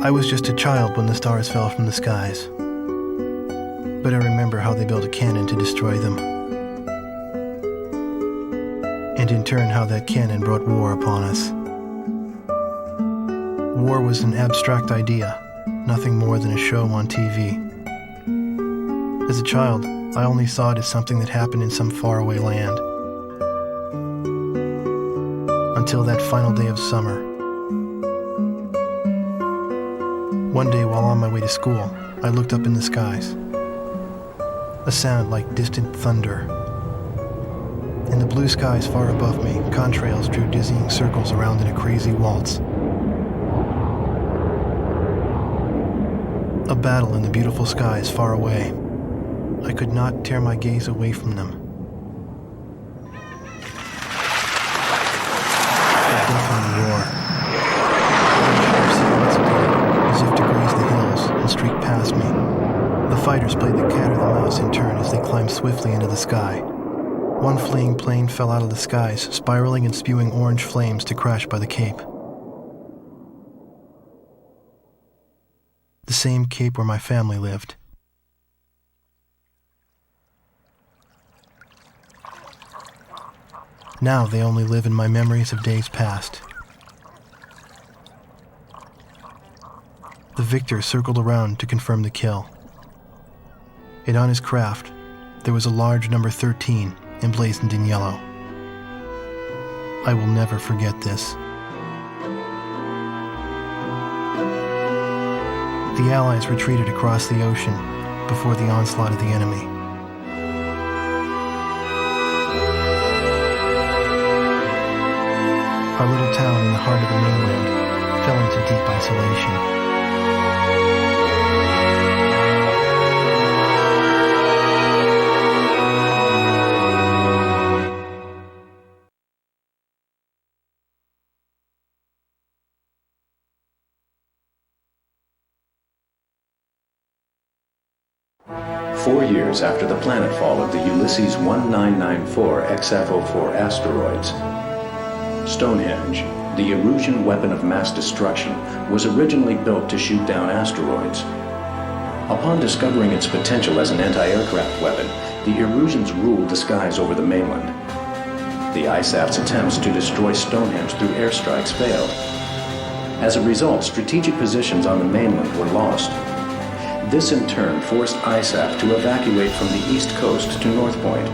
I was just a child when the stars fell from the skies, but I remember how they built a cannon to destroy them, and in turn how that cannon brought war upon us. War was an abstract idea, nothing more than a show on TV. As a child, I only saw it as something that happened in some faraway land. Until that final day of summer. One day while on my way to school, I looked up in the skies. A sound like distant thunder. In the blue skies far above me, contrails drew dizzying circles around in a crazy waltz. A battle in the beautiful skies far away. I could not tear my gaze away from them. A deafening roar. Silhouettes appeared, as if to graze the hills and streak past me. The fighters played the cat or the mouse in turn as they climbed swiftly into the sky. One fleeing plane fell out of the skies, spiraling and spewing orange flames to crash by the Cape. The same Cape where my family lived. Now they only live in my memories of days past. The victor circled around to confirm the kill. And on his craft, there was a large number 13 emblazoned in yellow. I will never forget this. The Allies retreated across the ocean before the onslaught of the enemy. Our little town in the heart of the mainland fell into deep isolation. Years after the planetfall of the Ulysses 1994 XF-04 asteroids, Stonehenge, the Erusian weapon of mass destruction, was originally built to shoot down asteroids. Upon discovering its potential as an anti-aircraft weapon, the Erusians ruled the skies over the mainland. The ISAF's attempts to destroy Stonehenge through airstrikes failed. As a result, strategic positions on the mainland were lost. This in turn forced ISAF to evacuate from the east coast to North Point.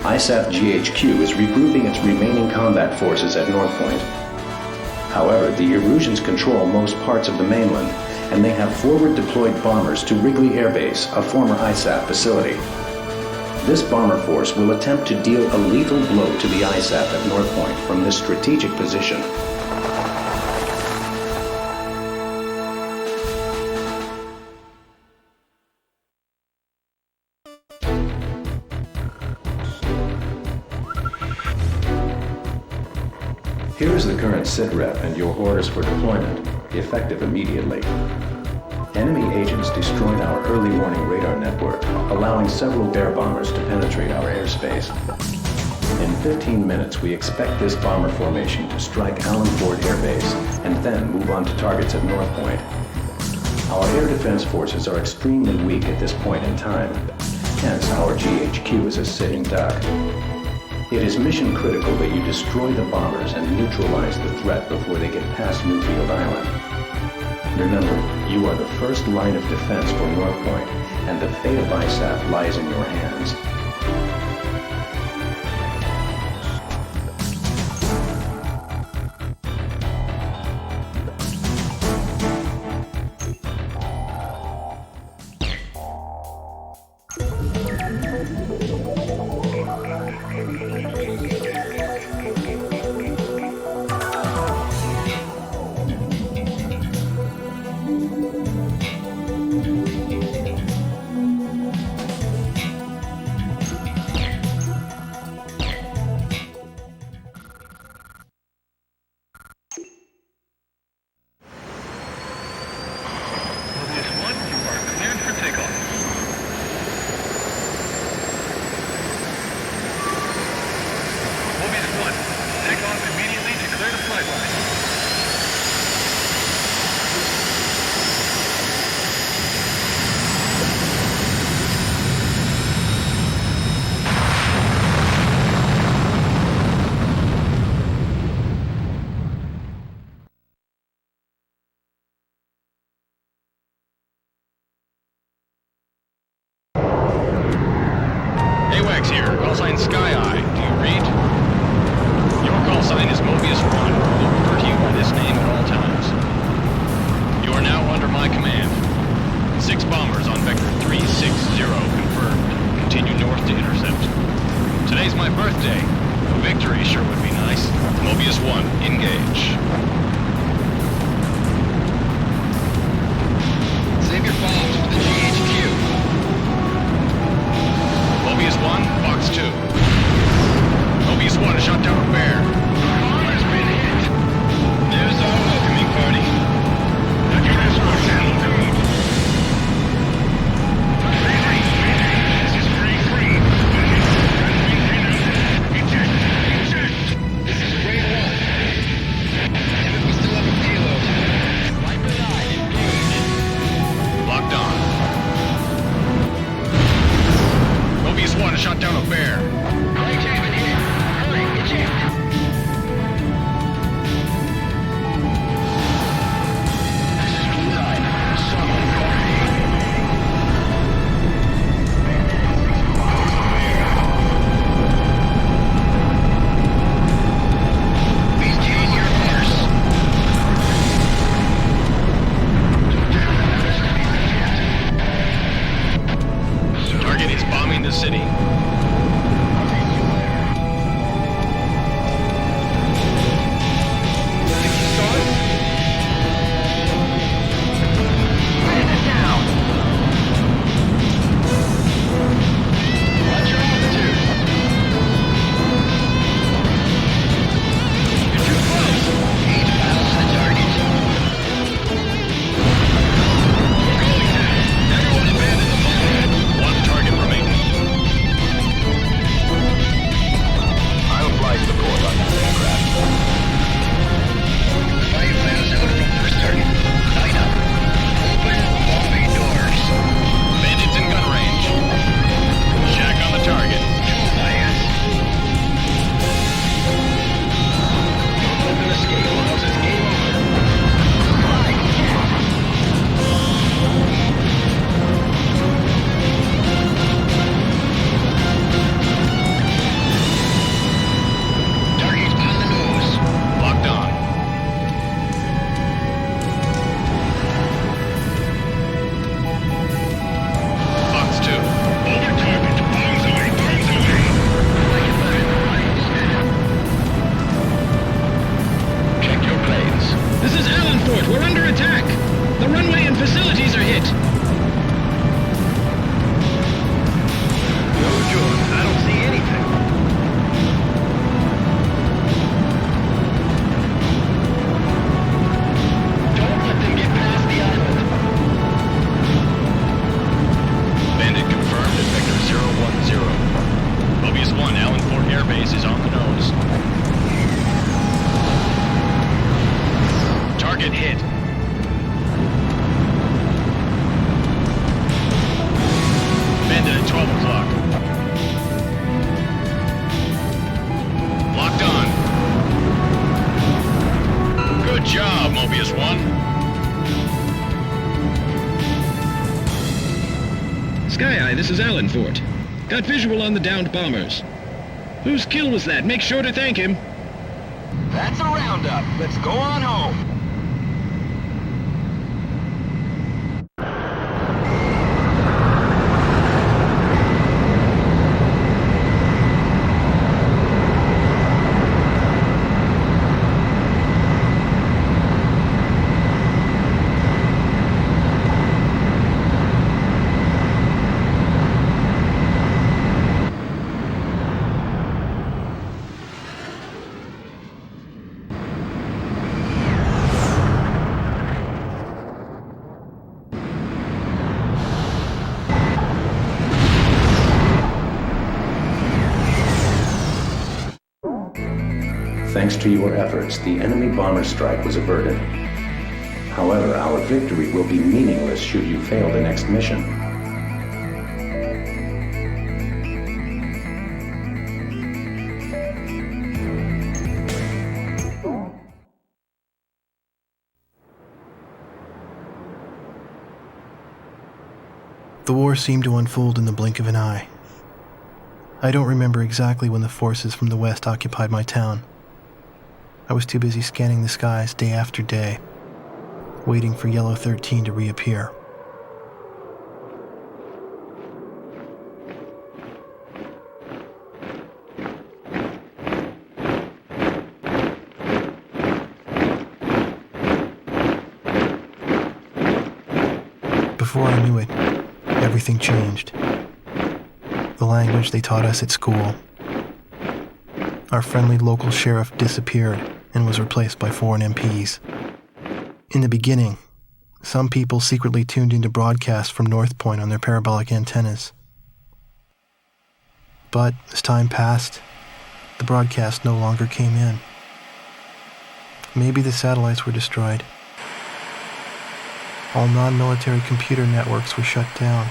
ISAF GHQ is regrouping its remaining combat forces at North Point. However, the Erusians control most parts of the mainland, and they have forward deployed bombers to Wrigley Air Base, a former ISAF facility. This bomber force will attempt to deal a lethal blow to the ISAF at North Point from this strategic position. Here is the current SITREP and your orders for deployment, effective immediately. Enemy agents destroyed our early warning radar network, allowing several bear bombers to penetrate our airspace. In 15 minutes, we expect this bomber formation to strike Allen Ford Air Base and then move on to targets at North Point. Our air defense forces are extremely weak at this point in time, hence our GHQ is a sitting duck. It is mission critical that you destroy the bombers and neutralize the threat before they get past Newfield Island. Remember, you are the first line of defense for North Point, and the fate of ISAF lies in your hands. Mobius 1, engage. Save your bombs for the GHQ. Mobius 1, Box 2. Mobius 1 shot down a bear. Bomber's been hit. There's our welcoming party. Look at this one, handle dude. This is free. This is grade 1. And we still have a payload. Viper 9, engaged. Locked on. Mobius 1 shot down a bear. Right jamming in. Hurry, eject. This is Blue 9. Summon party. Maintain your course. Target is bombing the city. Watch your altitude. You're too close. Engage miles to the target. We're going down. Everyone abandon the bomb. One target remaining. I'll fly support on this aircraft. Fire miles out from first target. Line up. Open bomb bay doors. Bandits in gun range. Shack on the target. Bias. Don't let them escape or else it's game over. Target on the nose. Locked on. Box 2. Over target. Bombs away. Bombs away. Like it better than right. Check your planes. This is Allen Fort. We're under attack. The runway and facilities are hit. No, John. I don't see anything. Don't let them get past the island. Bandit confirmed at Vector 010. Mobius 1, Allen Fort Air Base is on the nose. Target hit. Bandit at 12 o'clock. Locked on. Good job, Mobius 1. Sky Eye, this is Allen Fort. Got visual on the downed bombers. Whose kill was that? Make sure to thank him. That's a roundup. Let's go on home. Thanks to your efforts, the enemy bomber strike was averted. However, our victory will be meaningless should you fail the next mission. The war seemed to unfold in the blink of an eye. I don't remember exactly when the forces from the west occupied my town. I was too busy scanning the skies day after day, waiting for Yellow 13 to reappear. Before I knew it, everything changed. The language they taught us at school. Our friendly local sheriff disappeared and was replaced by foreign MPs. In the beginning, some people secretly tuned into broadcasts from North Point on their parabolic antennas. But as time passed, the broadcast no longer came in. Maybe the satellites were destroyed. All non-military computer networks were shut down.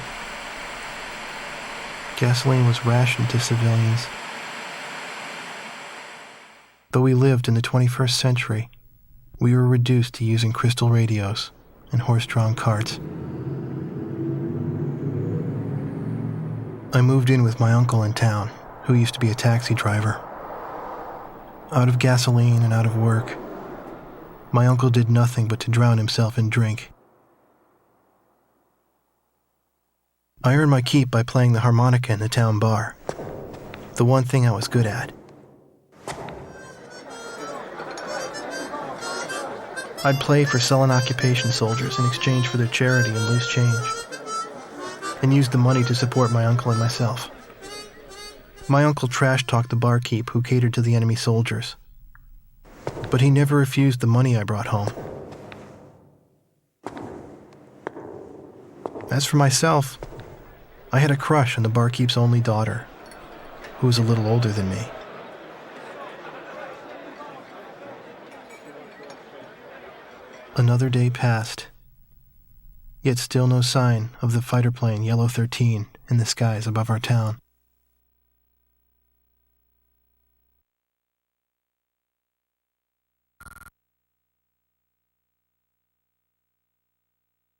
Gasoline was rationed to civilians. Though we lived in the 21st century, we were reduced to using crystal radios and horse-drawn carts. I moved in with my uncle in town, who used to be a taxi driver. Out of gasoline and out of work, my uncle did nothing but to drown himself in drink. I earned my keep by playing the harmonica in the town bar, the one thing I was good at. I'd play for sullen occupation soldiers in exchange for their charity and loose change, and used the money to support my uncle and myself. My uncle trash-talked the barkeep who catered to the enemy soldiers, but he never refused the money I brought home. As for myself, I had a crush on the barkeep's only daughter, who was a little older than me. Another day passed, yet still no sign of the fighter plane Yellow 13 in the skies above our town.